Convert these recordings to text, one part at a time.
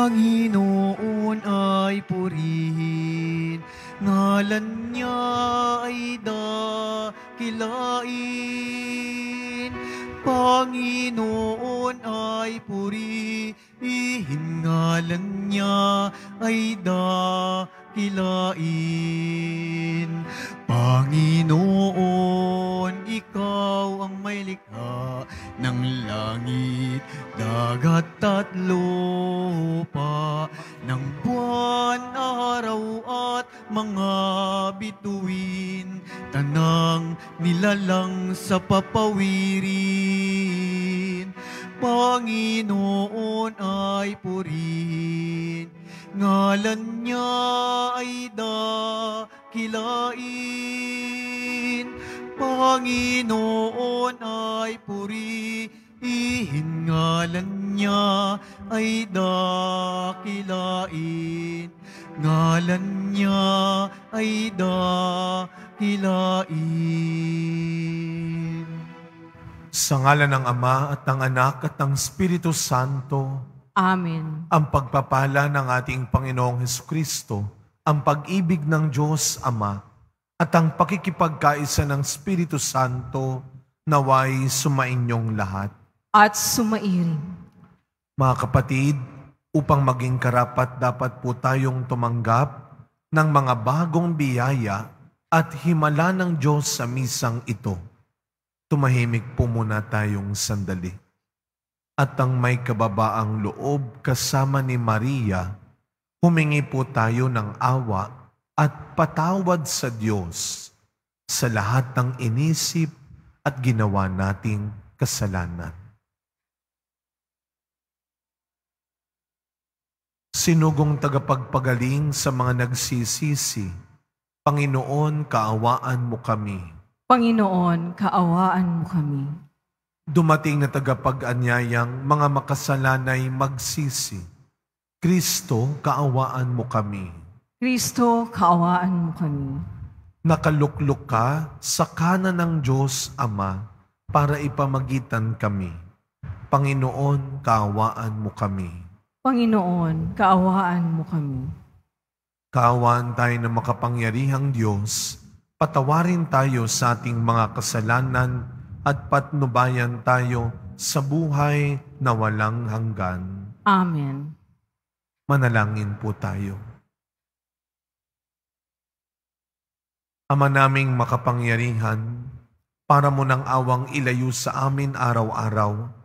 Panginoon ay purihin, ngalan niya ay dakilain. Panginoon ay purihin, ngalan niya ay dakilain. Panginoon, ikaw ang may likha ng langit, dagat at lupa, ng buwan, araw at mga bituin, tanang nilalang sa papawirin. Panginoon ay purihin, ngalan niya ay dakilain. Panginoon ay purihin, ngalan niya ay dakilain. Ngalan niya ay dakilain. Sa ngalan ng Ama at ng Anak at ng Espiritu Santo. Amen. Ang pagpapala ng ating Panginoong Hesukristo, ang pag-ibig ng Diyos Ama, at ang pakikipagkaisa ng Espiritu Santo naway sumainyong lahat. At sumairin. Mga kapatid, upang maging karapat dapat po tayong tumanggap ng mga bagong biyaya at himala ng Diyos sa misang ito. Tumahimik po muna tayong sandali. At ang may kababaang loob kasama ni Maria, humingi po tayo ng awa at patawad sa Diyos sa lahat ng inisip at ginawa nating kasalanan. Sinugong tagapagpagaling sa mga nagsisisi, Panginoon, kaawaan mo kami. Panginoon, kaawaan mo kami. Dumating na tagapag-anyayang mga makasalanay magsisi, Kristo, kaawaan mo kami. Kristo, kaawaan mo kami. Nakaluklok ka sa kanan ng Diyos Ama para ipamagitan kami. Panginoon, kaawaan mo kami. Panginoon, kaawaan mo kami. Kaawaan tayo ng makapangyarihang Diyos, patawarin tayo sa ating mga kasalanan at patnubayan tayo sa buhay na walang hanggan. Amen. Manalangin po tayo. Ama naming makapangyarihan, para mo ng awang ilayo sa amin araw-araw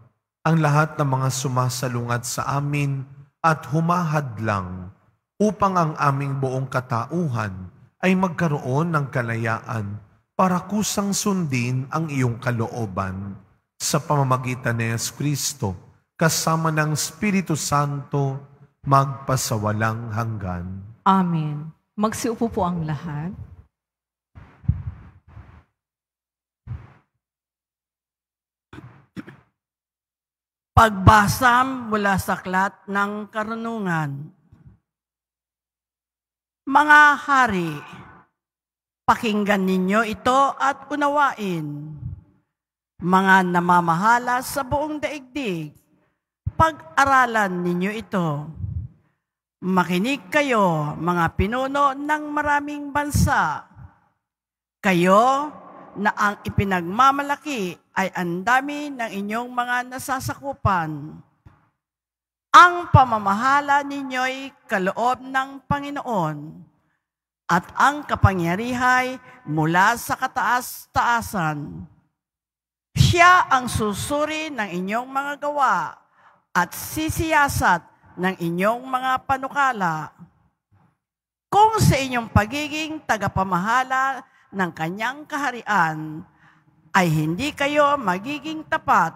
ang lahat ng mga sumasalungat sa amin at humahadlang upang ang aming buong katauhan ay magkaroon ng kalayaan para kusang sundin ang iyong kalooban sa pamamagitan ni Jesucristo kasama ng Espiritu Santo magpasawalang hanggan. Amen. Magsiupo po ang lahat. Pagbasa mula sa aklat ng karunungan. Mga hari, pakinggan ninyo ito at unawain. Mga namamahala sa buong daigdig, pag-aralan ninyo ito. Makinig kayo, mga pinuno ng maraming bansa. Kayo na ang ipinagmamalaki ay ang dami ng inyong mga nasasakupan. Ang pamamahala ninyo'y kaloob ng Panginoon at ang kapangyarihay mula sa kataas-taasan. Siya ang susuri ng inyong mga gawa at sisiyasat ng inyong mga panukala. Kung sa inyong pagiging tagapamahala ng kanyang kaharian ay hindi kayo magiging tapat,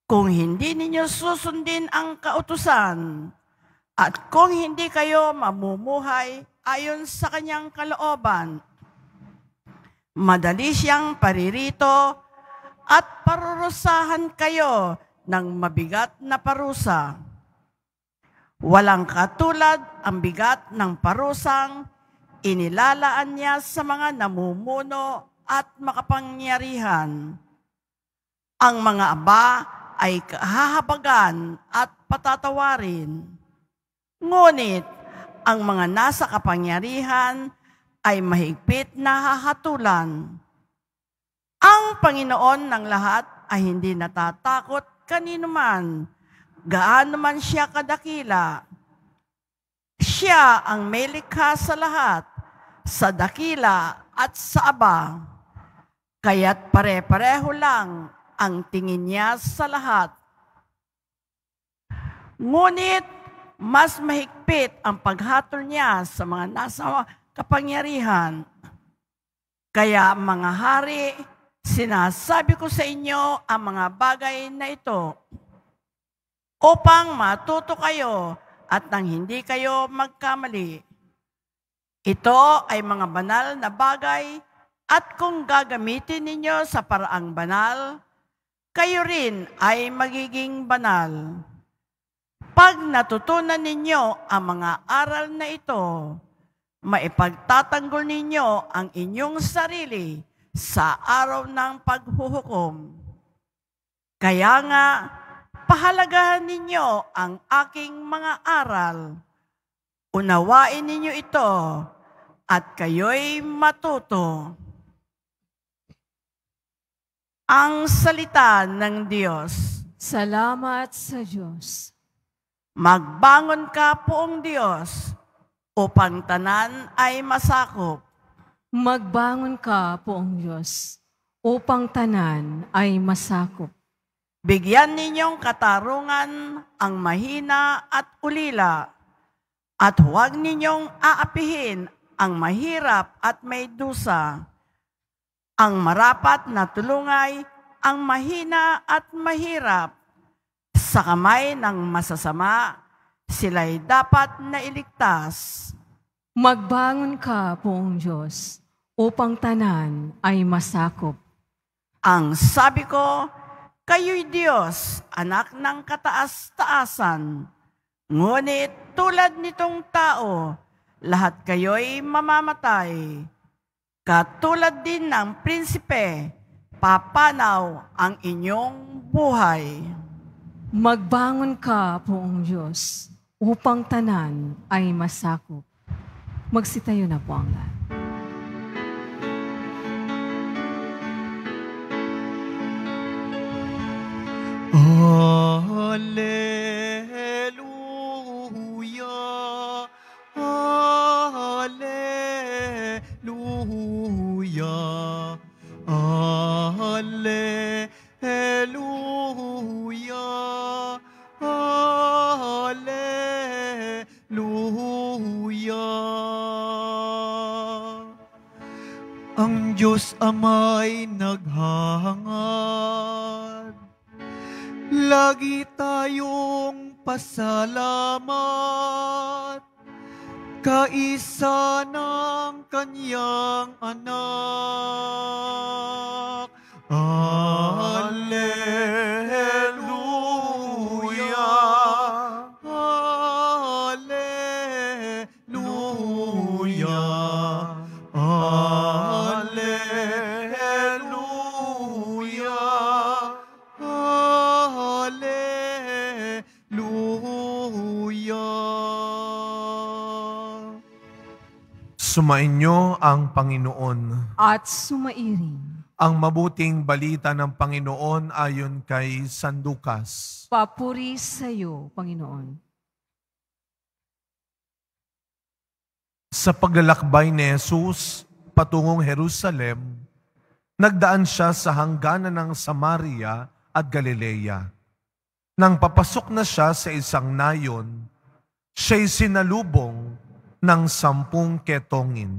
kung hindi ninyo susundin ang kautusan, at kung hindi kayo mamumuhay ayon sa kanyang kalooban, madali siyang paririto at parurusahan kayo ng mabigat na parusa. Walang katulad ang bigat ng parusang inilalaan niya sa mga namumuno at makapangyarihan. Ang mga aba ay kahahabagan at patatawarin. Ngunit ang mga nasa kapangyarihan ay mahigpit na hahatulan. Ang Panginoon ng lahat ay hindi natatakot kanino man, gaano man siya kadakila. Siya ang may likha sa lahat, sa dakila at sa aba. Kaya't pare-pareho lang ang tingin niya sa lahat. Ngunit mas mahigpit ang paghatol niya sa mga nasa kapangyarihan. Kaya mga hari, sinasabi ko sa inyo ang mga bagay na ito upang matuto kayo at nang hindi kayo magkamali. Ito ay mga banal na bagay at kung gagamitin ninyo sa paraang banal, kayo rin ay magiging banal. Pag natutunan ninyo ang mga aral na ito, maipagtatanggol ninyo ang inyong sarili sa araw ng paghuhukom. Kaya nga, pahalagahan ninyo ang aking mga aral. Unawain ninyo ito at kayo'y matuto. Ang salita ng Diyos. Salamat sa Diyos. Magbangon ka, Poong Diyos, upang tanan ay masakop. Magbangon ka, Poong Diyos, upang tanan ay masakop. Bigyan ninyong katarungan ang mahina at ulila, at huwag ninyong aapihin ang mahirap at may dusa. Ang marapat na tulungay ang mahina at mahirap. Sa kamay ng masasama, sila'y dapat na iligtas. Magbangon ka, Poong Diyos, upang tanan ay masakop. Ang sabi ko, kayo'y Diyos, anak ng kataas-taasan. Ngunit tulad nitong tao, lahat kayo'y mamamatay. Katulad din ng prinsipe, papanaw ang inyong buhay. Magbangon ka, Poong Diyos, upang tanan ay masakop. Magsitayo na po ang lahat. Hallelujah, Hallelujah, Hallelujah, Hallelujah. Ang Diyos Ama'y naghahangad, lagi tayong pasalamat, kaisa ng Kanyang anak. Hallelujah, Hallelujah, Hallelujah, Hallelujah. Sumainyo ang Panginoon. At sumairing. Ang mabuting balita ng Panginoon ayon kay San Lucas. Papuri sa iyo, Panginoon. Sa paglalakbay ni Jesus patungong Jerusalem, nagdaan siya sa hangganan ng Samaria at Galilea. Nang papasok na siya sa isang nayon, siya'y sinalubong ng 10 ketongin.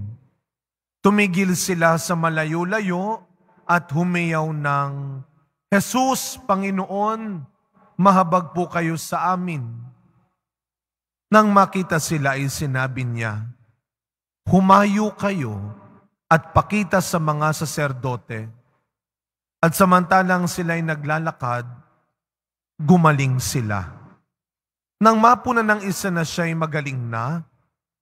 Tumigil sila sa malayo-layo at humiyaw ng, Jesus, Panginoon, mahabag po kayo sa amin. Nang makita sila ay sinabi niya, humayo kayo at pakita sa mga saserdote. At samantalang sila'y naglalakad, gumaling sila. Nang mapuna ng isa na siya'y magaling na,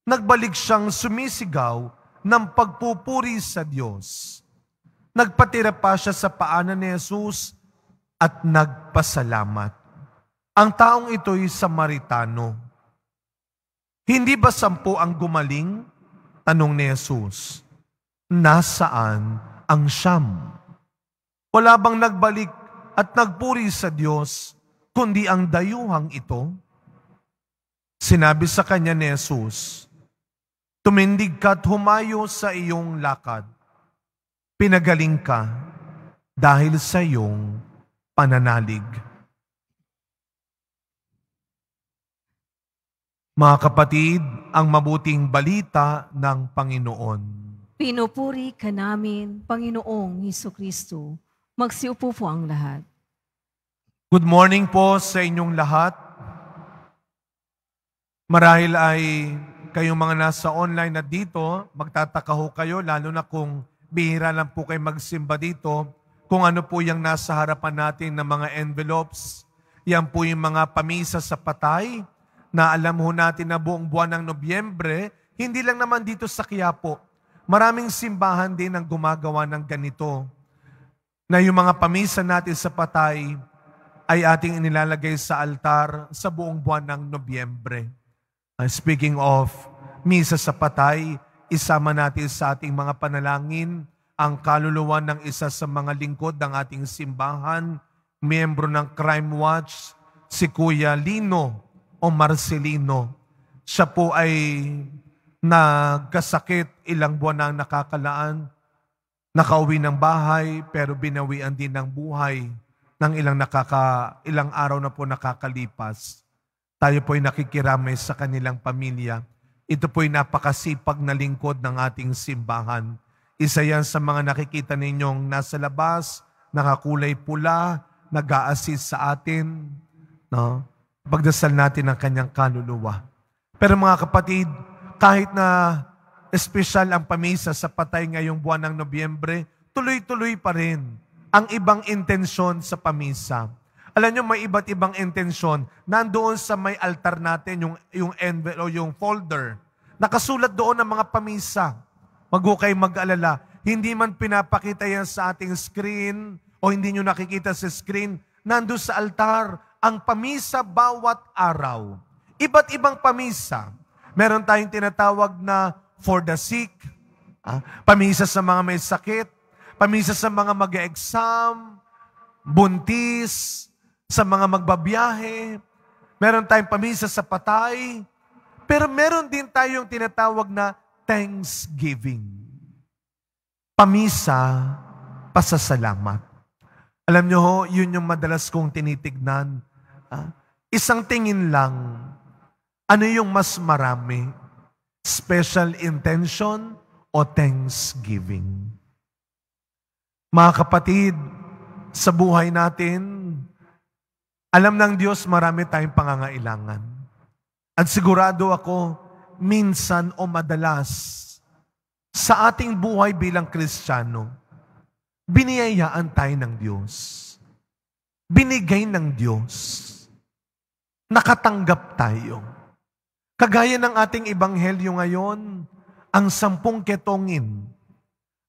nagbalik siyang sumisigaw ng pagpupuri sa Diyos. Nagpatira pa siya sa paanan ni Jesus at nagpasalamat. Ang taong ito'y Samaritano. Hindi ba 10 ang gumaling? Tanong ni Jesus. Nasaan ang 9? Wala bang nagbalik at nagpuri sa Diyos, kundi ang dayuhang ito? Sinabi sa kanya ni Jesus, tumindig ka at humayo sa iyong lakad. Pinagaling ka dahil sa iyong pananalig. Mga kapatid, ang mabuting balita ng Panginoon. Pinupuri ka namin, Panginoong Hesukristo. Magsiupo po ang lahat. Good morning po sa inyong lahat. Marahil ay kayong mga nasa online na dito, magtataka ho kayo, lalo na kung bihira lang po kayo magsimba dito, kung ano po yung nasa harapan natin ng mga envelopes. Yan po yung mga pamisa sa patay, na alam ho natin na buong buwan ng Nobyembre, hindi lang naman dito sa Quiapo. Maraming simbahan din ang gumagawa ng ganito, na yung mga pamisa natin sa patay ay ating inilalagay sa altar sa buong buwan ng Nobyembre. Speaking of misa sa patay, isama natin sa ating mga panalangin ang kaluluwa ng isa sa mga lingkod ng ating simbahan, miyembro ng Crime Watch, si Kuya Lino o Marcelino. Siya po ay nagkasakit, ilang buwan na nakakalaan, nakauwi ng bahay pero binawian din ng buhay ng ilang araw na po nakakalipas. Tayo po ay nakikiramay sa kanilang pamilya. Ito po ay napakasipag na lingkod ng ating simbahan. Isa yan sa mga nakikita ninyong nasa labas, nakakulay pula, nag-a-assist sa atin. No? Pagdasal natin ang kanyang kaluluwa. Pero mga kapatid, kahit na espesyal ang pamisa sa patay ngayong buwan ng Nobyembre, tuloy-tuloy pa rin ang ibang intensyon sa pamisa. Alam nyo, may iba't ibang intensyon. Nandoon sa may altar natin, yung envelope o yung folder. Nakasulat doon ang mga pamisa. Wag ho kayong mag-alala. Hindi man pinapakita yan sa ating screen o hindi nyo nakikita sa screen, nandoon sa altar ang pamisa bawat araw. Iba't ibang pamisa. Meron tayong tinatawag na for the sick, pamisa sa mga may sakit, pamisa sa mga mag-exam, buntis, sa mga magbabiyahe. Meron tayong pamisa sa patay. Pero meron din tayong tinatawag na thanksgiving. Pamisa, pasasalamat. Alam nyo ho, yun yung madalas kong tinitignan. Isang tingin lang, ano yung mas marami? Special intention o thanksgiving? Mga kapatid, sa buhay natin, alam ng Diyos marami tayong pangangailangan. At sigurado ako, minsan o madalas, sa ating buhay bilang Kristiyano, biniyayaan tayo ng Diyos. Binigay ng Diyos. Nakatanggap tayo. Kagaya ng ating ebanghelyo ngayon, ang 10 ketongin.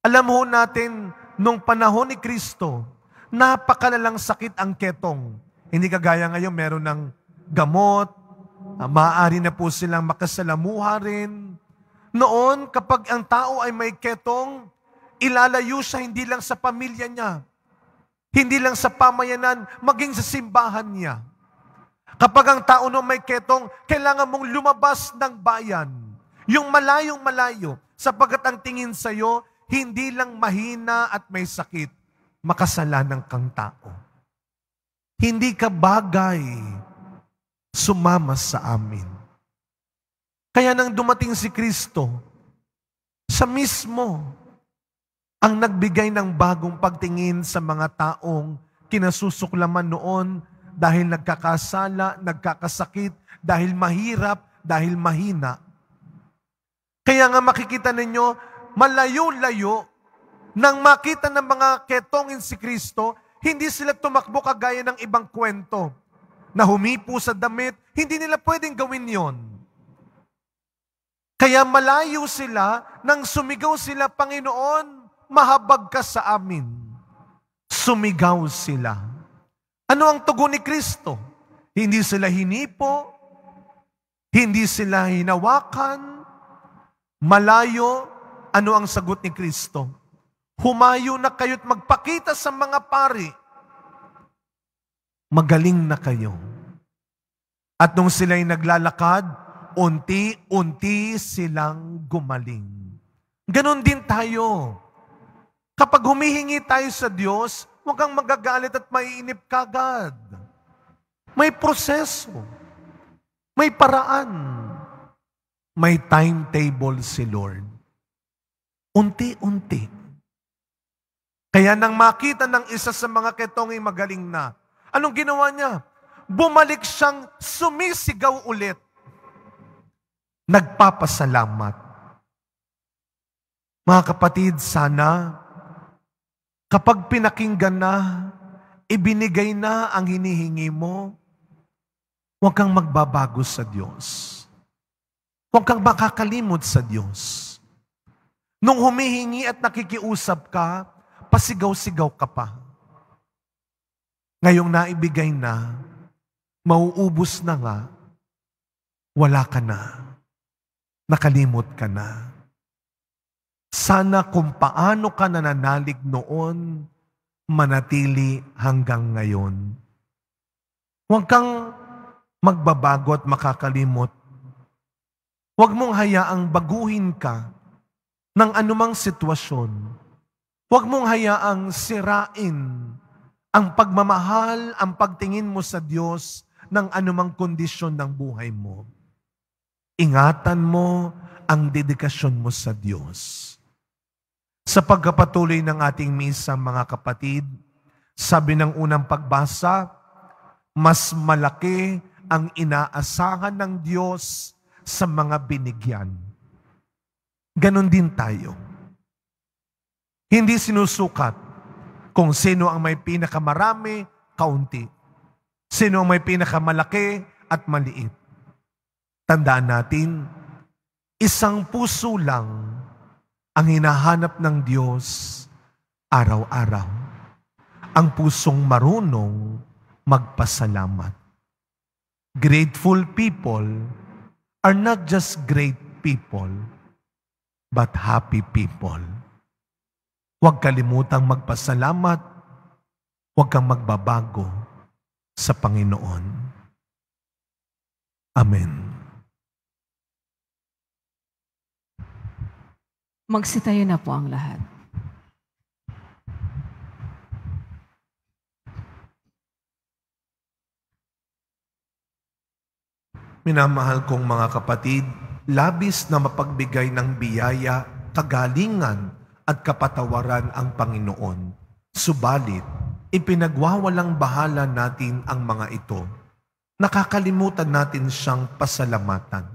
Alam ho natin, nung panahon ni Kristo, napakalalang sakit ang ketong. Hindi kagaya ngayon, meron ng gamot, maaari na po silang makasalamuha rin. Noon, kapag ang tao ay may ketong, ilalayo siya hindi lang sa pamilya niya, hindi lang sa pamayanan, maging sa simbahan niya. Kapag ang tao no may ketong, kailangan mong lumabas ng bayan. Yung malayong-malayo, sapagkat ang tingin sa'yo, hindi lang mahina at may sakit, makasalanan kang tao. Hindi ka bagay sumama sa amin. Kaya nang dumating si Kristo, siya mismo ang nagbigay ng bagong pagtingin sa mga taong kinasusuklaman noon dahil nagkakasala, nagkakasakit, dahil mahirap, dahil mahina. Kaya nga makikita ninyo, malayo-layo, nang makita ng mga ketongin si Kristo, hindi sila tumakbo kagaya ng ibang kwento na humipo sa damit, hindi nila pwedeng gawin yon. Kaya malayo sila nang sumigaw sila, Panginoon, mahabag ka sa amin. Sumigaw sila. Ano ang tugon ni Kristo? Hindi sila hinipo, Hindi sila hinawakan, malayo. Ano ang sagot ni Kristo? Humayo na kayo't magpakita sa mga pari. Magaling na kayo. At nung sila'y naglalakad, unti-unti silang gumaling. Ganon din tayo. Kapag humihingi tayo sa Diyos, huwag kang magagalit at maiinip kagad. May proseso. May paraan. May timetable si Lord. Unti-unti. Kaya nang makita ng isa sa mga ketong'y magaling na, anong ginawa niya? Bumalik siyang sumisigaw ulit. Nagpapasalamat. Mga kapatid, sana kapag pinakinggan na, ibinigay na ang hinihingi mo, huwag kang magbabago sa Diyos. Huwag kang makakalimot sa Diyos. Nung humihingi at nakikiusap ka, pasigaw-sigaw ka pa. Ngayong naibigay na, mauubos na nga, wala ka na. Nakalimot ka na. Sana kung paano ka nananalig noon, manatili hanggang ngayon. Huwag kang magbabago at makakalimot. Huwag mong hayaang baguhin ka ng anumang sitwasyon. Huwag mong hayaang sirain ang pagmamahal, ang pagtingin mo sa Diyos ng anumang kondisyon ng buhay mo. Ingatan mo ang dedikasyon mo sa Diyos. Sa pagkapatuloy ng ating misa, mga kapatid, sabi ng unang pagbasa, mas malaki ang inaasahan ng Diyos sa mga binigyan. Ganon din tayo. Hindi sinusukat kung sino ang may pinakamarami, kaunti. Sino ang may pinakamalaki at maliit. Tandaan natin, isang puso lang ang hinahanap ng Diyos araw-araw. Ang pusong marunong magpasalamat. Grateful people are not just great people, but happy people. Huwag kalimutang magpasalamat, huwag kang magbabago sa Panginoon. Amen. Magsitayo na po ang lahat. Minamahal kong mga kapatid, labis na mapagbigay ng biyaya, kagalingan at kapatawaran ang Panginoon. Subalit, ipinagwawalang bahala natin ang mga ito. Nakakalimutan natin siyang pasalamatan.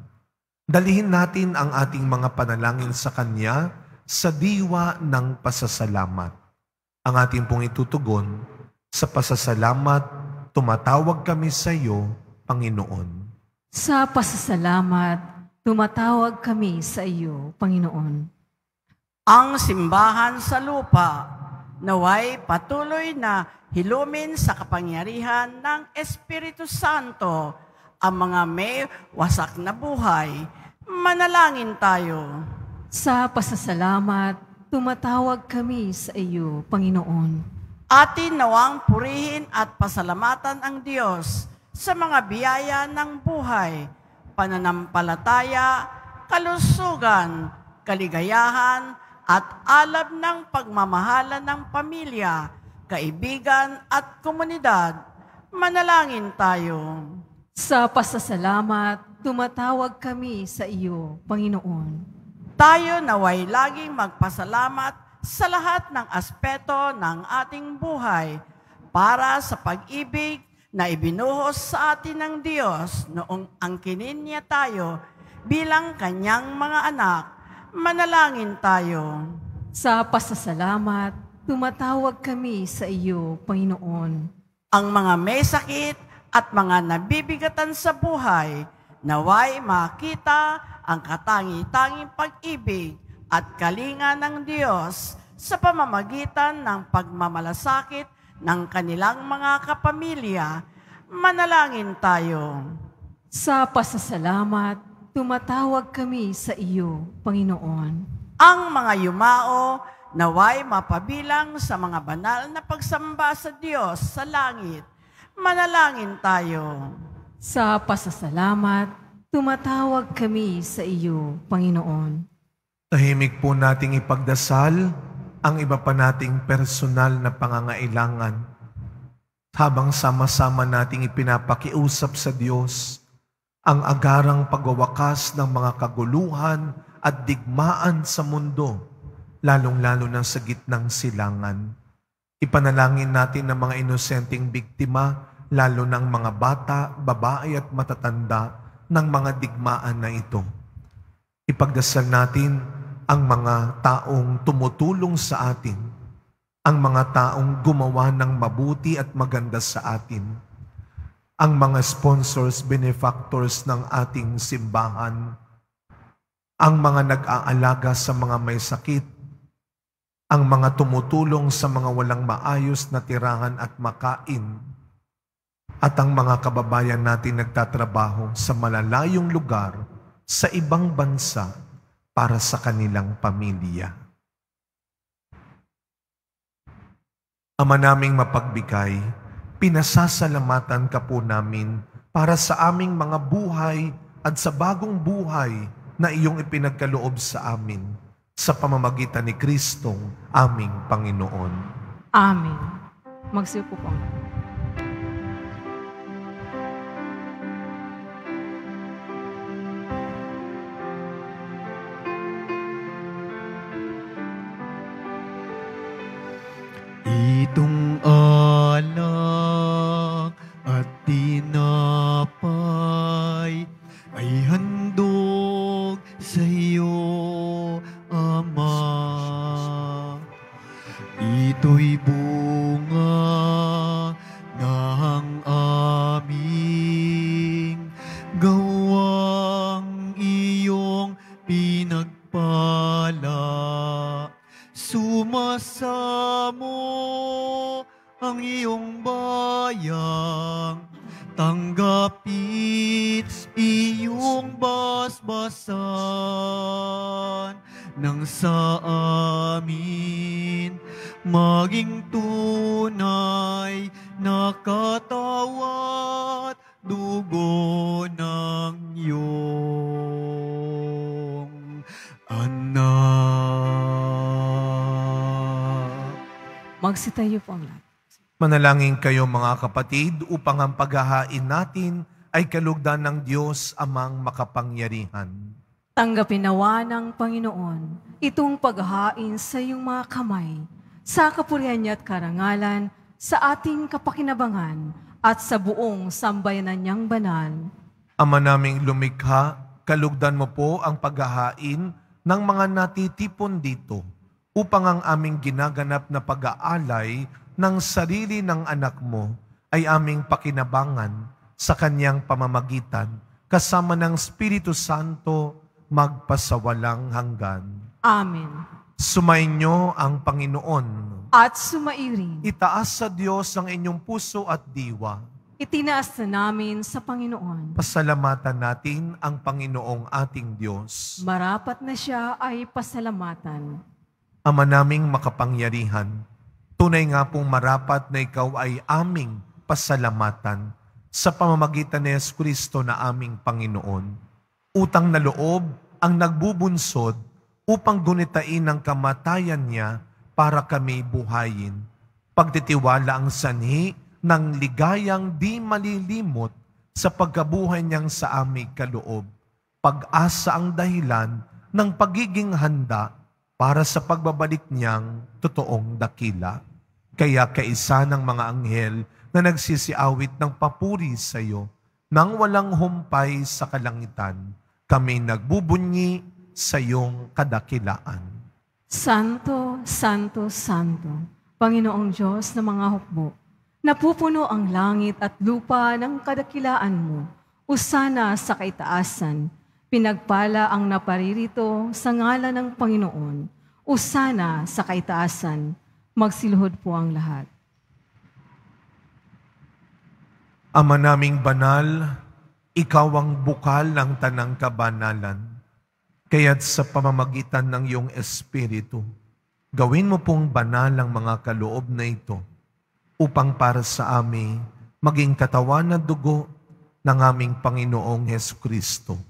Dalihin natin ang ating mga panalangin sa Kanya sa diwa ng pasasalamat. Ang ating pong itutugon, sa pasasalamat, tumatawag kami sa iyo, Panginoon. Sa pasasalamat, tumatawag kami sa iyo, Panginoon. Ang simbahan sa lupa, naway patuloy na hilumin sa kapangyarihan ng Espiritu Santo ang mga may wasak na buhay. Manalangin tayo. Sa pasasalamat, tumatawag kami sa iyo, Panginoon. Atin nawang purihin at pasalamatan ang Diyos sa mga biyaya ng buhay, pananampalataya, kalusugan, kaligayahan, at alab ng pagmamahala ng pamilya, kaibigan at komunidad. Manalangin tayo. Sa pasasalamat, tumatawag kami sa iyo, Panginoon. Tayo naway laging magpasalamat sa lahat ng aspeto ng ating buhay para sa pag-ibig na ibinuhos sa atin ng Diyos noong angkinin niya tayo bilang kanyang mga anak. Manalangin tayo. Sa pasasalamat, tumatawag kami sa iyo, Panginoon. Ang mga may sakit at mga nabibigatan sa buhay, naway makita ang katangi-tanging pag-ibig at kalinga ng Diyos sa pamamagitan ng pagmamalasakit ng kanilang mga kapamilya. Manalangin tayo. Sa pasasalamat, tumatawag kami sa iyo, Panginoon. Ang mga yumao, naway mapabilang sa mga banal na pagsamba sa Diyos sa langit. Manalangin tayo. Sa pasasalamat, tumatawag kami sa iyo, Panginoon. Tahimik po nating ipagdasal ang iba pa nating personal na pangangailangan habang sama-sama nating ipinapakiusap sa Diyos ang agarang pagwawakas ng mga kaguluhan at digmaan sa mundo, lalong-lalo na sa gitnang silangan. Ipanalangin natin ang mga inosenteng biktima, lalo ng mga bata, babae at matatanda ng mga digmaan na ito. Ipagdasal natin ang mga taong tumutulong sa atin, ang mga taong gumawa ng mabuti at maganda sa atin, ang mga sponsors, benefactors ng ating simbahan, ang mga nag-aalaga sa mga may sakit, ang mga tumutulong sa mga walang maayos na tirahan at makain, at ang mga kababayan natin nagtatrabaho sa malalayong lugar sa ibang bansa para sa kanilang pamilya. Ama naming mapagbigay, pinasasalamatan ka po namin para sa aming mga buhay at sa bagong buhay na iyong ipinagkaloob sa amin sa pamamagitan ni Kristong aming Panginoon. Amen. Magsiupo po. Itong alak at tinapay ay handog sa iyo, Ama. Ito'y bunga ng aming gawang iyong pinagpala. Sumasamo ang iyong bayang, tanggapit iyong basbasan, nang sa amin maging tunay na katawat dugo ng iyong anak. Magsitayo po ang lahat. Manalangin kayo mga kapatid upang ang paghahain natin ay kalugdan ng Diyos amang makapangyarihan. Tanggapin nawa ng Panginoon itong paghahain sa iyong mga kamay, sa kapurihan niya at karangalan, sa ating kapakinabangan at sa buong sambayanan niyang banal. Ama naming lumikha, kalugdan mo po ang paghahain ng mga natitipon dito upang ang aming ginaganap na pag-aalay ng sarili ng anak mo ay aming pakinabangan sa kanyang pamamagitan kasama ng Espiritu Santo magpasawalang hanggan. Amen. Sumainyo ang Panginoon. At sumairin. Itaas sa Diyos ang inyong puso at diwa. Itinaas na namin sa Panginoon. Pasalamatan natin ang Panginoong ating Diyos. Marapat na siya ay pasalamatan. Ama naming makapangyarihan, tunay nga pong marapat na ikaw ay aming pasalamatan sa pamamagitan ni Jesucristo na aming Panginoon. Utang na loob ang nagbubunsod upang gunitain ang kamatayan niya para kami buhayin. Pagtitiwala ang sanhi ng ligayang di malilimot sa pagkabuhay niyang sa aming kaloob. Pag-asa ang dahilan ng pagiging handa para sa pagbabalik niyang totoong dakila. Kaya kaisa ng mga anghel na nagsisiawit ng papuri sa iyo, nang walang humpay sa kalangitan, kami nagbubunyi sa iyong kadakilaan. Santo, Santo, Santo, Panginoong Diyos ng mga hukbo, napupuno ang langit at lupa ng kadakilaan mo, usana sa kaitaasan, pinagpala ang naparirito sa ngalan ng Panginoon, usana sa kaitaasan, magsiluhod po ang lahat. Ama naming banal, Ikaw ang bukal ng tanang kabanalan. Kaya't sa pamamagitan ng iyong Espiritu, gawin mo pong banal ang mga kaloob na ito upang para sa amin maging katawan at dugo ng aming Panginoong Hesukristo.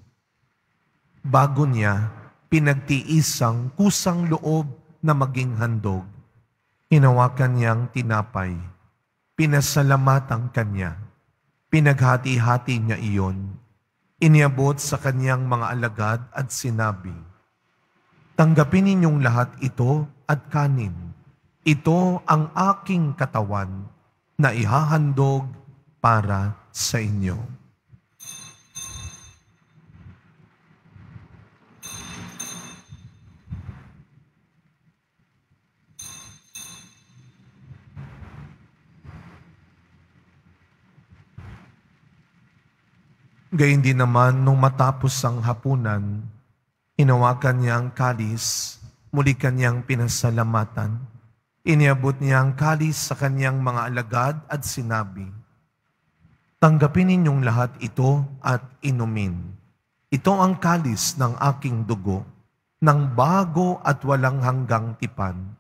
Bago niya, pinagtiisang kusang loob na maging handog. Hinawakan niyang tinapay. Pinasalamatan kanya. Pinaghati-hati niya iyon. Iniabot sa kanyang mga alagad at sinabi, "Tanggapin ninyong lahat ito at kanin. Ito ang aking katawan na ihahandog para sa inyo." Gayun din naman, nung matapos ang hapunan, hinawakan niya ang kalis, muli kanyang pinasalamatan. Iniabot niya ang kalis sa kanyang mga alagad at sinabi, "Tanggapin ninyong lahat ito at inumin. Ito ang kalis ng aking dugo, ng bago at walang hanggang tipan.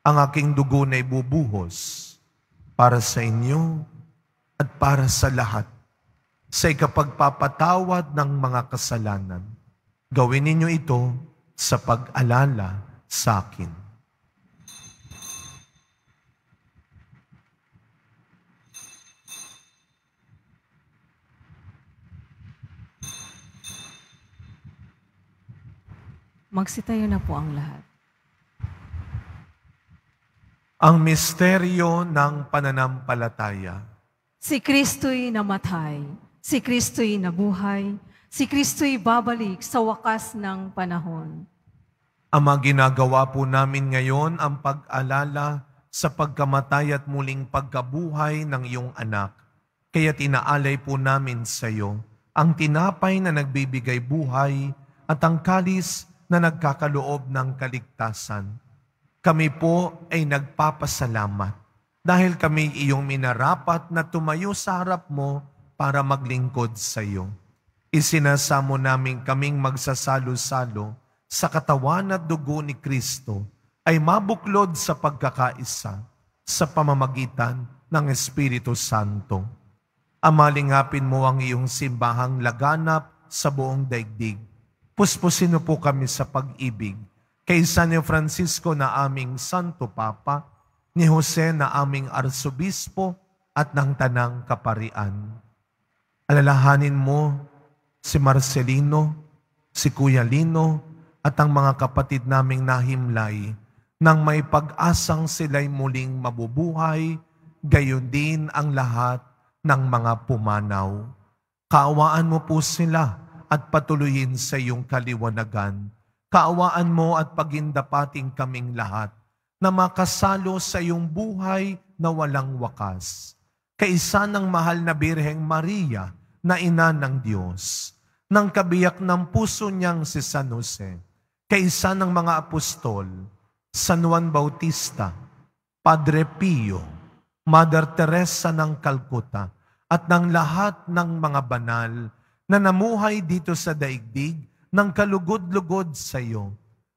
Ang aking dugo na ibubuhos para sa inyo at para sa lahat, sa ikapagpapatawad ng mga kasalanan. Gawin ninyo ito sa pag-alala sa akin." Magsitayo na po ang lahat. Ang misteryo ng pananampalataya. Si Kristo'y namatay, si Kristo'y nabuhay, si Kristo'y babalik sa wakas ng panahon. Ama, ginagawa po namin ngayon ang pag-alala sa pagkamatay at muling pagkabuhay ng iyong anak. Kaya tinaalay po namin sa iyo ang tinapay na nagbibigay buhay at ang kalis na nagkakaloob ng kaligtasan. Kami po ay nagpapasalamat dahil kami iyong minarapat na tumayo sa harap mo para maglingkod sa iyo. Isinasamo namin kaming magsasalo-salo sa katawan at dugo ni Kristo ay mabuklod sa pagkakaisa sa pamamagitan ng Espiritu Santo. Amalingapin mo ang iyong simbahang laganap sa buong daigdig. Puspusin mo po kami sa pag-ibig kay San Francisco na aming Santo Papa, ni Jose na aming Arsobispo at ng Tanang Kaparian. Alalahanin mo si Marcelino, si Kuya Lino at ang mga kapatid naming nahimlay nang may pag-asang sila'y muling mabubuhay, gayon din ang lahat ng mga pumanaw. Kaawaan mo po sila at patuloyin sa iyong kaliwanagan. Kaawaan mo at pagindapating kaming lahat na makasalo sa iyong buhay na walang wakas. Kaisa ng mahal na Birheng Maria na ina ng Diyos, ng kabiyak ng puso niyang si San Jose, kaisa ng mga apostol, San Juan Bautista, Padre Pio, Mother Teresa ng Calcutta, at ng lahat ng mga banal na namuhay dito sa daigdig ng kalugod-lugod sa iyo.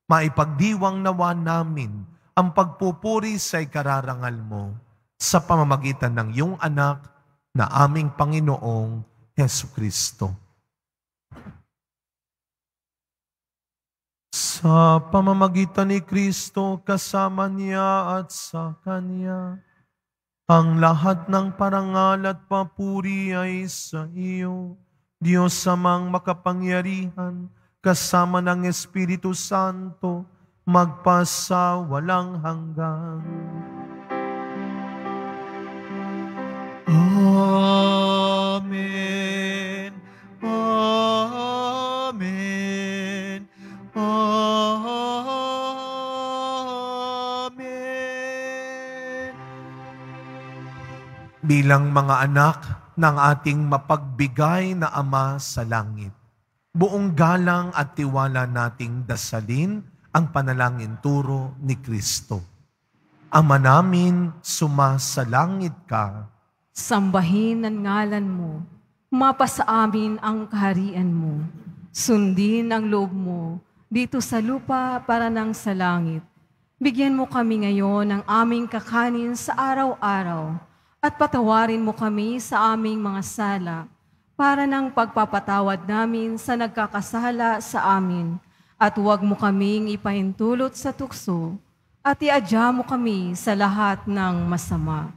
Maipagdiwang nawa namin ang pagpupuri sa ikararangal mo sa pamamagitan ng iyong anak na aming Panginoong Hesukristo. Sa pamamagitan ni Kristo, kasama niya at sa Kanya, ang lahat ng parangal at papuri ay sa iyo, Diyos Amang makapangyarihan, kasama ng Espiritu Santo, magpasa walang hanggan. Amen. Amen. Amen. Bilang mga anak ng ating mapagbigay na Ama sa langit, buong galang at tiwala nating dasalin ang panalangin turo ni Kristo. Ama namin, sumasalangit ka. Sambahin ang ngalan mo. Mapasa amin ang kaharian mo. Sundin ang loob mo dito sa lupa para nang sa langit. Bigyan mo kami ngayon ng aming kakanin sa araw-araw at patawarin mo kami sa aming mga sala para ng pagpapatawad namin sa nagkakasala sa amin. At huwag mo kaming ipahintulot sa tukso at iadya mo kami sa lahat ng masama.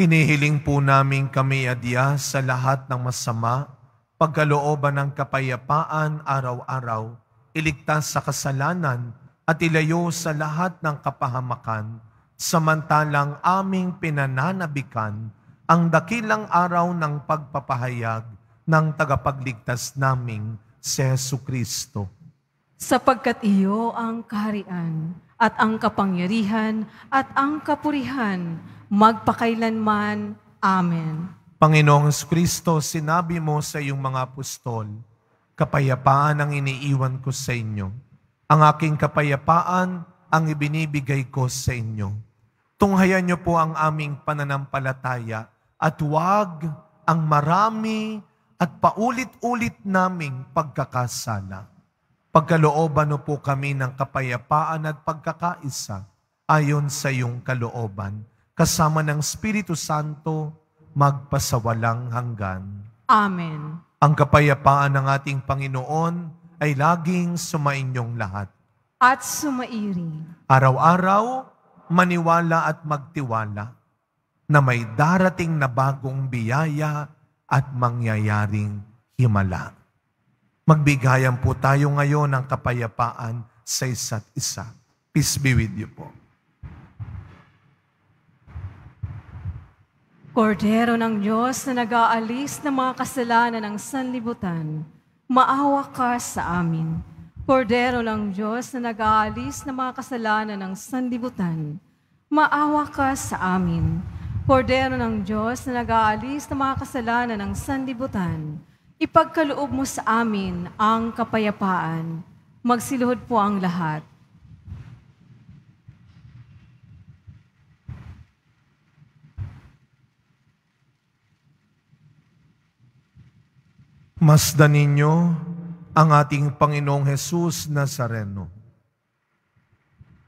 Hinihiling po namin kami adya sa lahat ng masama, pagkalooban ng kapayapaan araw-araw, iligtas sa kasalanan at ilayo sa lahat ng kapahamakan, samantalang aming pinananabikan ang dakilang araw ng pagpapahayag ng tagapagligtas naming si Jesucristo. Sapagkat iyo ang kaharian at ang kapangyarihan at ang kapurihan magpakailanman. Amen. Panginoong Kristo, sinabi mo sa iyong mga apostol, kapayapaan ang iniiwan ko sa inyo. Ang aking kapayapaan ang ibinibigay ko sa inyo. Tunghayan niyo po ang aming pananampalataya at huwag ang marami at paulit-ulit naming pagkakasala. Pagkalooban mo po kami ng kapayapaan at pagkakaisa ayon sa iyong kalooban, kasama ng Espiritu Santo, magpasawalang hanggan. Amen. Ang kapayapaan ng ating Panginoon ay laging sumainyong lahat. At sumairi. Araw-araw, maniwala at magtiwala na may darating na bagong biyaya at mangyayaring himala. Magbigayan po tayo ngayon ng kapayapaan sa isa't isa. Peace be with you po. Kordero ng Diyos na nag-aalis ng mga kasalanan ng sanlibutan, maawa ka sa amin. Kordero ng Diyos na nag-aalis ng mga kasalanan ng sanlibutan, maawa ka sa amin. Kordero ng Diyos na nag-aalis ng mga kasalanan ng sanlibutan, ipagkaloob mo sa amin ang kapayapaan. Magsiluhod po ang lahat. Masdan ninyo ang ating Panginoong Hesus Nazareno,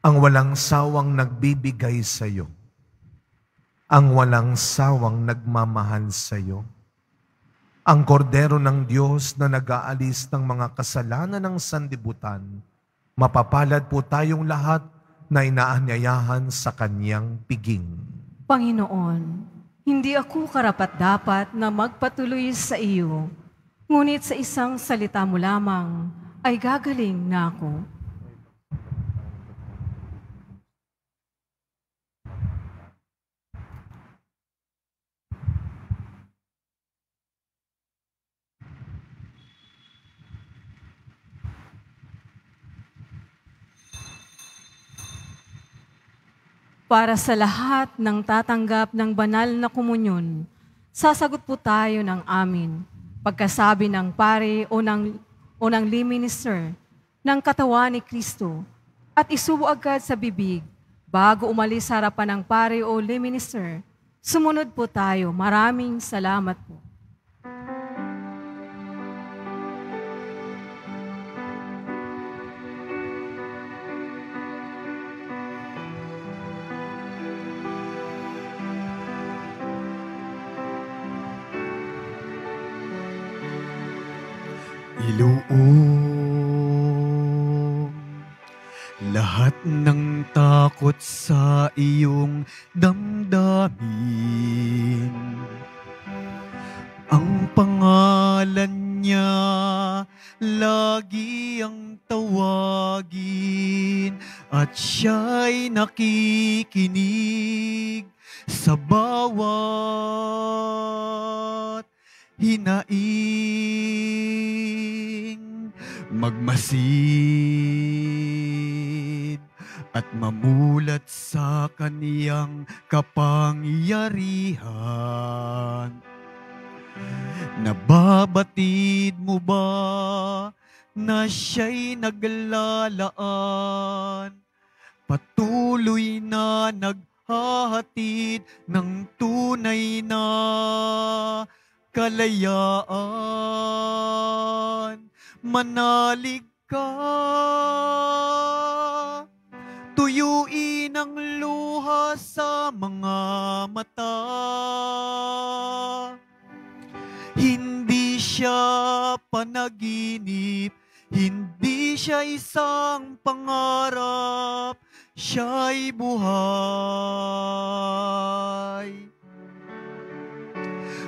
ang walang sawang nagbibigay sa iyo, ang walang sawang nagmamahal sa iyo, ang kordero ng Diyos na nag-aalis ng mga kasalanan ng sanlibutan. Mapapalad po tayong lahat na inaanyayahan sa kanyang piging. Panginoon, hindi ako karapat-dapat na magpatuloy sa iyo, ngunit sa isang salita mo lamang ay gagaling na ako. Para sa lahat ng tatanggap ng banal na komunyon, sasagot po tayo ng amin. Pagkasabi ng pare o ng lay minister ng katawan ni Kristo at isubo agad sa bibig bago umalis sa harapan ng pare o lay minister. Sumunod po tayo. Maraming salamat po. Iluong lahat ng takot sa iyong damdamin. Ang pangalan niya lagi ang tawagin at siya'y nakikinig sa bawat hinaing. Magmasid at mamulat sa kaniyang kapangyarihan. Nababatid mo ba na siya'y naglalaan? Patuloy na naghahatid ng tunay na kalayaan. Manalig ka, tuyuin ang luha sa mga mata. Hindi siya panaginip, hindi siya isang pangarap, siya'y buhay.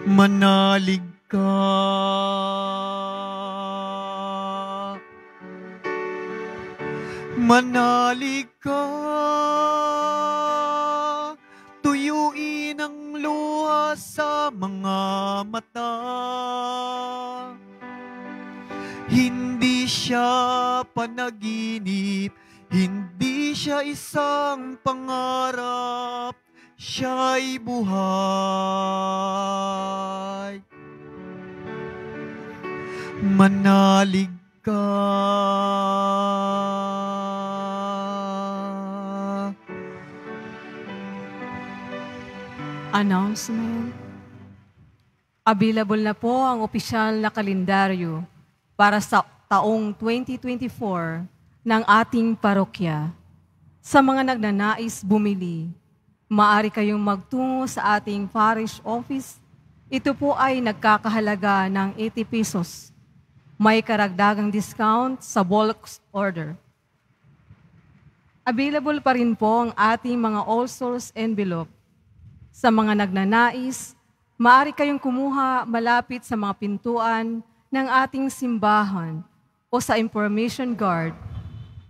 Manalig ka. Manalig ka, tuyuin ang luha sa mga mata. Hindi siya panaginip, hindi siya isang pangarap, siya'y buhay. Manalig ka. Announcement. Available na po ang opisyal na kalendaryo para sa taong 2024 ng ating parokya. Sa mga nagnanais bumili, maaari kayong magtungo sa ating parish office. Ito po ay nagkakahalaga ng 80 pesos. May karagdagang discount sa bulk order. Available pa rin po ang ating mga all souls envelope. Sa mga nagnanais, maaari kayong kumuha malapit sa mga pintuan ng ating simbahan o sa information guard.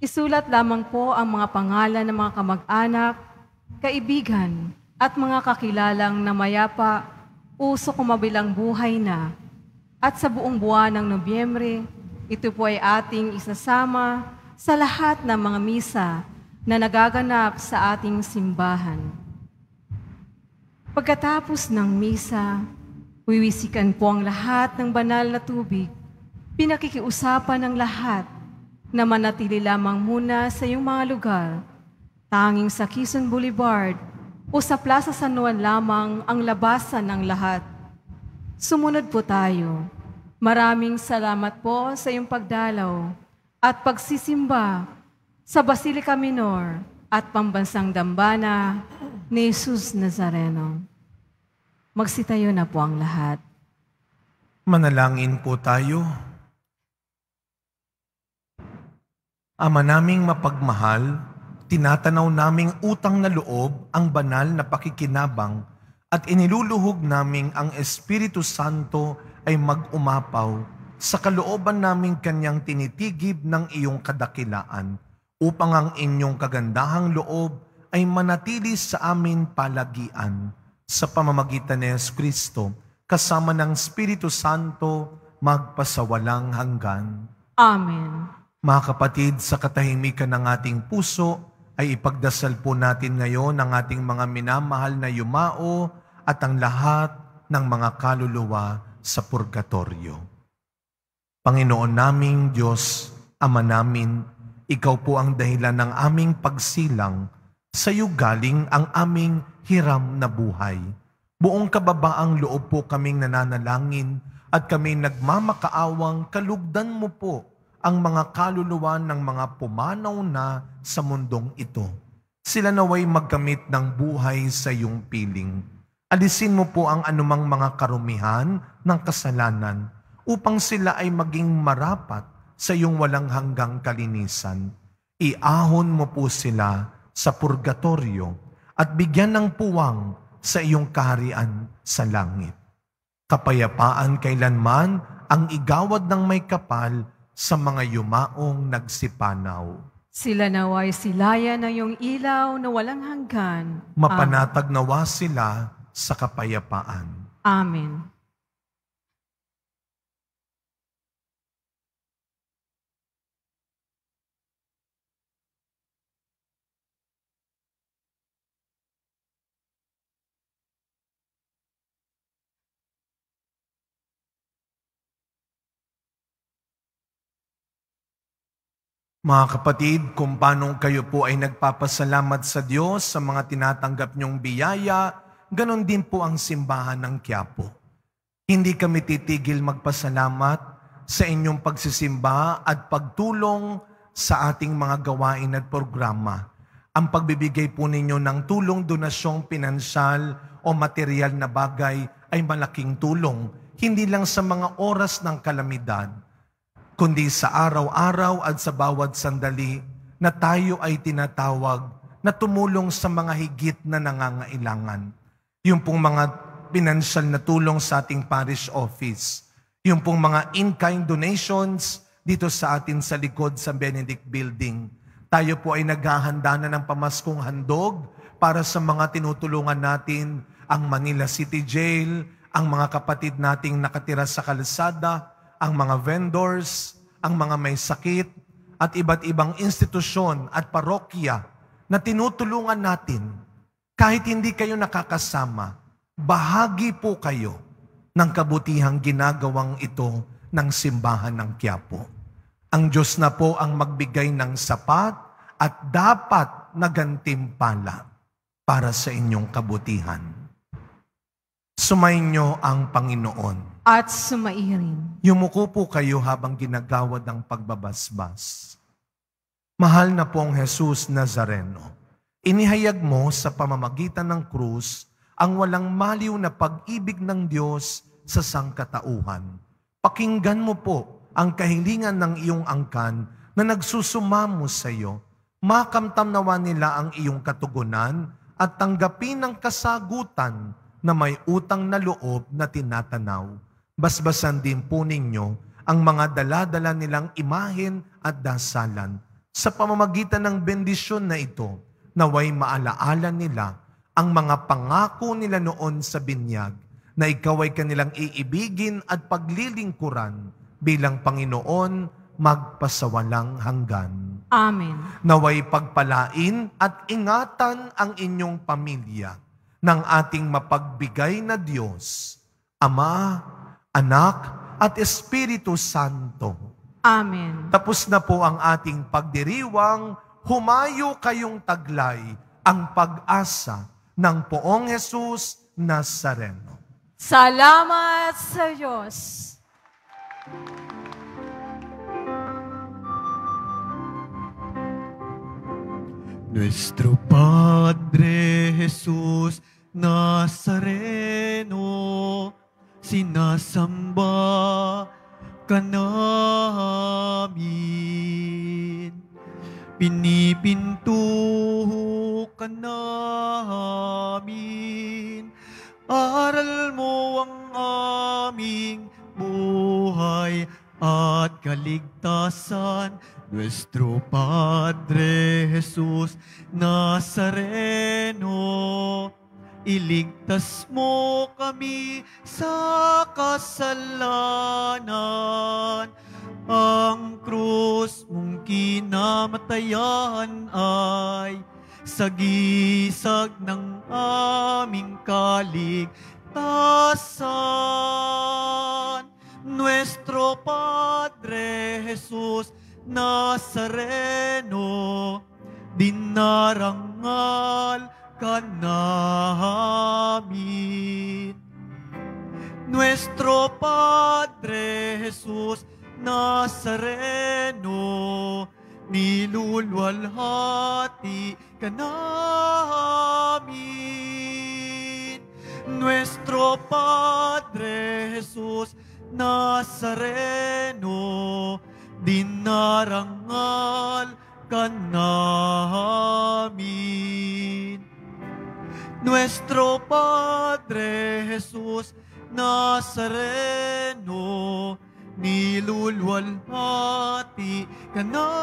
Isulat lamang po ang mga pangalan ng mga kamag-anak, kaibigan at mga kakilalang na mayapa o kumabilang buhay na. At sa buong buwan ng Nobyembre, ito po ay ating isasama sa lahat ng mga misa na nagaganap sa ating simbahan. Pagkatapos ng misa, wiwisikan po ang lahat ng banal na tubig. Pinakikiusapan ng lahat na manatili lamang muna sa iyong mga lugar, tanging sa Quezon Boulevard o sa Plaza San Juan lamang ang labasan ng lahat. Sumunod po tayo. Maraming salamat po sa iyong pagdalaw at pagsisimba sa Basilica Minor at Pambansang Dambana ni Jesus Nazareno. Magsitayo na po ang lahat. Manalangin po tayo. Ama naming mapagmahal, tinatanaw naming utang na loob ang banal na pakikinabang at iniluluhog naming ang Espiritu Santo ay mag-umapaw sa kalooban naming kanyang tinitigib ng iyong kadakilaan upang ang inyong kagandahang loob ay manatili sa amin palagian sa pamamagitan ni Jesucristo kasama ng Espiritu Santo magpasawalang hanggan. Amen. Mga kapatid, sa katahimikan ng ating puso ay ipagdasal po natin ngayon ang ating mga minamahal na yumao at ang lahat ng mga kaluluwa sa purgatorio. Panginoon naming Diyos, Ama namin, Ikaw po ang dahilan ng aming pagsilang. Sa iyo galing ang aming hiram na buhay. Buong kababaang loob po kaming nananalangin at kami nagmamakaawang kalugdan mo po ang mga kaluluwa ng mga pumanaw na sa mundong ito. Sila naway magkamit ng buhay sa iyong piling. Alisin mo po ang anumang mga karumihan ng kasalanan upang sila ay maging marapat sa iyong walang hanggang kalinisan. Iahon mo po sila sa purgatorio at bigyan ng puwang sa iyong kaharian sa langit. Kapayapaan kailanman ang igawad ng may kapal sa mga yumaong nagsipanaw. Sila naway silaya ng iyong ilaw na walang hanggan. Mapanatag nawa sila sa kapayapaan. Amen. Mga kapatid, kung paano kayo po ay nagpapasalamat sa Diyos sa mga tinatanggap niyong biyaya, ganon din po ang simbahan ng Quiapo. Hindi kami titigil magpasalamat sa inyong pagsisimba at pagtulong sa ating mga gawain at programa. Ang pagbibigay po ninyo ng tulong, donasyong pinansyal o material na bagay ay malaking tulong, hindi lang sa mga oras ng kalamidad, kundi sa araw-araw at sa bawat sandali na tayo ay tinatawag na tumulong sa mga higit na nangangailangan. Yung pong mga pinansyal na tulong sa ating parish office, yung pong mga in-kind donations dito sa atin sa likod sa Benedict Building. Tayo po ay naghahanda na ng pamaskong handog para sa mga tinutulungan natin, ang Manila City Jail, ang mga kapatid nating nakatira sa kalsada, ang mga vendors, ang mga may sakit, at iba't ibang institusyon at parokya na tinutulungan natin. Kahit hindi kayo nakakasama, bahagi po kayo ng kabutihang ginagawang ito ng simbahan ng Quiapo. Ang Diyos na po ang magbigay ng sapat at dapat na gantimpala para sa inyong kabutihan. Sumainyo ang Panginoon. At sumairin. Yumuko po kayo habang ginagawad ang pagbabasbas. Mahal na pong Jesus Nazareno, inihayag mo sa pamamagitan ng krus ang walang maliw na pag-ibig ng Diyos sa sangkatauhan. Pakinggan mo po ang kahilingan ng iyong angkan na nagsusumamo sa iyo. Makamtam nawa nila ang iyong katugunan at tanggapin ang kasagutan na may utang na loob na tinatanaw. Basbasan din po ninyo ang mga dala-dala nilang imahen at dasalan. Sa pamamagitan ng bendisyon na ito, naway maalaala nila ang mga pangako nila noon sa binyag, na ikaw ay kanilang iibigin at paglilingkuran bilang Panginoon magpasawalang hanggan. Amen. Naway pagpalain at ingatan ang inyong pamilya ng ating mapagbigay na Diyos, Ama, Anak, at Espiritu Santo. Amen. Tapos na po ang ating pagdiriwang, humayo kayong taglay ang pag-asa ng Poong Jesus Nazareno. Salamat sa Diyos. Nuestro Padre Jesus Nazareno, sinasamba ka namin. Pinipinto ka namin. Aral mo ang aming buhay at kaligtasan. Nuestro Padre Jesus Nazareno, iligtas mo kami sa kasalanan. Ang krus mong kinamatayan ay sagisag ng aming kaligtasan. Nuestro Padre Jesus Nazareno, dinarangal ka namin. Nuestro Padre Jesus Nazareno, nilulwalhati ka namin. Nuestro Padre Jesus Nazareno, dinarangal ka namin. Nuestro Padre Jesus Nazareno, nilulwalhati ka namin.